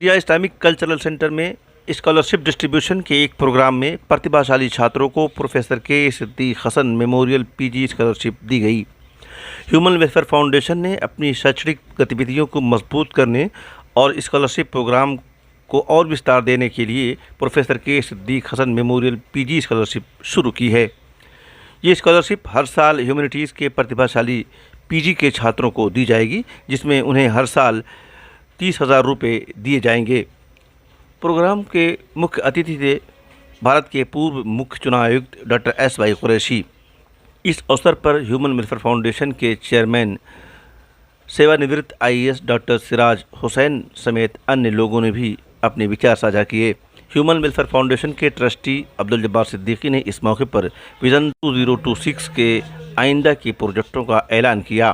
India Islamic cultural centre में scholarship distribution के एक प्रोग्राम में प्रतिभाशाली छात्रों को professor K Siddique Hasan memorial PG scholarship दी गई। ह्यूमन वेलफेयर फाउंडेशन ने अपनी शैक्षणिक गतिविधियों को मजबूत करने और स्कॉलरशिप प्रोग्राम को और विस्तार देने के लिए professor K Siddique Hasan memorial PG scholarship शुरू की है। ये स्कॉलरशिप हर साल ह्यूमैनिटीज़ के प्रतिभाशाली पीजी के छात्रों को दी जाएगी, जिसमें उन्हें हर साल 30,000 रुपये दिए जाएंगे। प्रोग्राम के मुख्य अतिथि थे भारत के पूर्व मुख्य चुनाव आयुक्त डॉक्टर SY कुरैशी। इस अवसर पर ह्यूमन वेलफेयर फाउंडेशन के चेयरमैन सेवानिवृत्त IAS डॉक्टर सिराज हुसैन समेत अन्य लोगों ने भी अपने विचार साझा किए। ह्यूमन वेलफेयर फाउंडेशन के ट्रस्टी अब्दुल जब्बार सिद्दीकी ने इस मौके पर विजन 2026 के आइंदा के प्रोजेक्टों का ऐलान किया।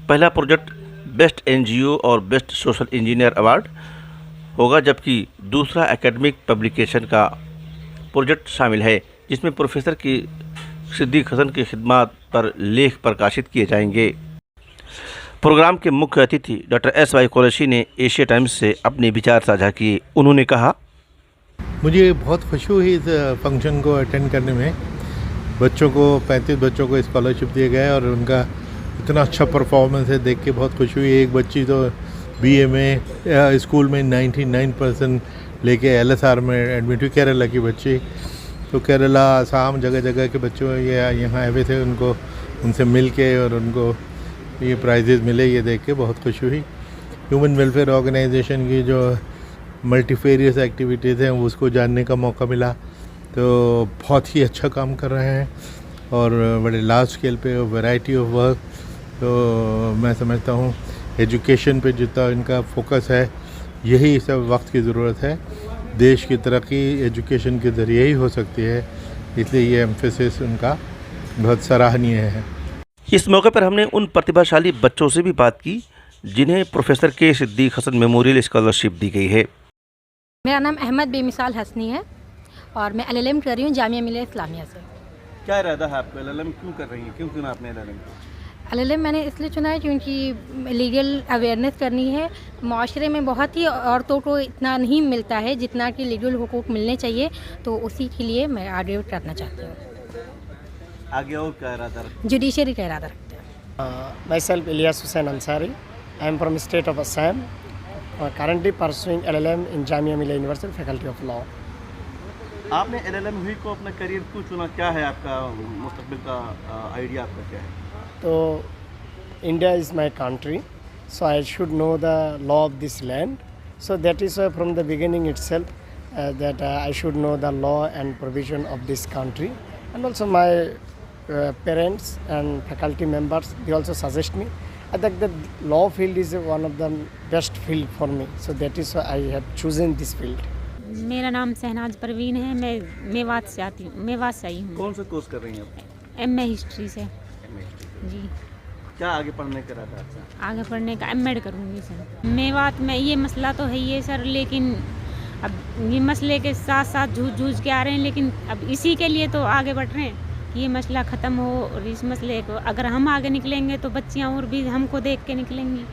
पहला प्रोजेक्ट बेस्ट NGO और बेस्ट सोशल इंजीनियर अवार्ड होगा, जबकि दूसरा एकेडमिक पब्लिकेशन का प्रोजेक्ट शामिल है, जिसमें प्रोफेसर की सिद्दीक हसन की खिदमत पर लेख प्रकाशित किए जाएंगे। प्रोग्राम के मुख्य अतिथि डॉक्टर SY कुरैशी ने एशिया टाइम्स से अपने विचार साझा किए। उन्होंने कहा, मुझे बहुत खुशी हुई इस फंक्शन को अटेंड करने में। बच्चों को 35 बच्चों को स्कॉलरशिप दिए गए और उनका इतना अच्छा परफॉर्मेंस है देख के बहुत खुशी हुई। एक बच्ची तो BA में स्कूल में 99% लेके LSR में एडमिट हुई, केरला की बच्ची। तो केरला, आसाम, जगह जगह के बच्चों ये यहाँ आए हुए थे, उनको उनसे मिल के और उनको ये प्राइजेज़ मिले, ये देख के बहुत खुशी हुई। ह्यूमन वेलफेयर ऑर्गेनाइजेशन की जो मल्टीफेरियस एक्टिविटीज़ हैं उसको जानने का मौका मिला, तो बहुत ही अच्छा काम कर रहे हैं और बड़े लार्ज स्केल पे वैरायटी ऑफ वर्क। तो मैं समझता हूँ एजुकेशन पे जितना इनका फोकस है, यही सब वक्त की ज़रूरत है। देश की तरक्की एजुकेशन के ज़रिए ही हो सकती है, इसलिए ये एम्फेसिस उनका बहुत सराहनीय है। इस मौके पर हमने उन प्रतिभाशाली बच्चों से भी बात की जिन्हें professor K Siddique Hasan memorial scholarship दी गई है। मेरा नाम अहमद बेमिसाल हसनी है और मैं LLM कर रही हूँ जामिया मिलिया इस्लामिया से। क्या इरादा है आपका? LLM क्यों कर रही हैं? क्यों चुना आपने LLM? LLM मैंने इसलिए चुना है क्योंकि लीगल अवेयरनेस करनी है। माशरे में बहुत ही औरतों को इतना नहीं मिलता है जितना कि लीगल हुकूक मिलने चाहिए, तो उसी के लिए मैं आगे करना चाहती हूँ। आगे और क्या इरादा रखते हैं? जुडिशरी का इरादा रखते हैं। Myself Ilyas Hussain Ansari. I am from state of Assam. Currently pursuing LLM in Jamia Millia University, Faculty of Law. आपने LLM हुई को अपना करियर क्यों चुना? क्या है आपका मुस्तकबिल का आइडिया, आपका क्या है? So India is my country, so I should know the law of this land. So that is why from the beginning itself that I should know the law and provision of this country. And also my parents and faculty members, they also suggest me. I think that law field is one of the best field for me. So that is why I have chosen this field. मेरा नाम शहनाज परवीन है। मैं मेवात से आई हूँ। कौन सा course कर रही हैं आप? MA हिस्ट्री से। जी। क्या आगे पढ़ने का इरादा है? आगे पढ़ने का MAd करूँगी सर। मेवात में ये मसला तो है ही है सर, लेकिन अब ये मसले के साथ साथ जूझ के आ रहे हैं, लेकिन अब इसी के लिए तो आगे बढ़ रहे हैं कि ये मसला ख़त्म हो। और इस मसले को अगर हम आगे निकलेंगे तो बच्चियाँ और भी हमको देख के निकलेंगी।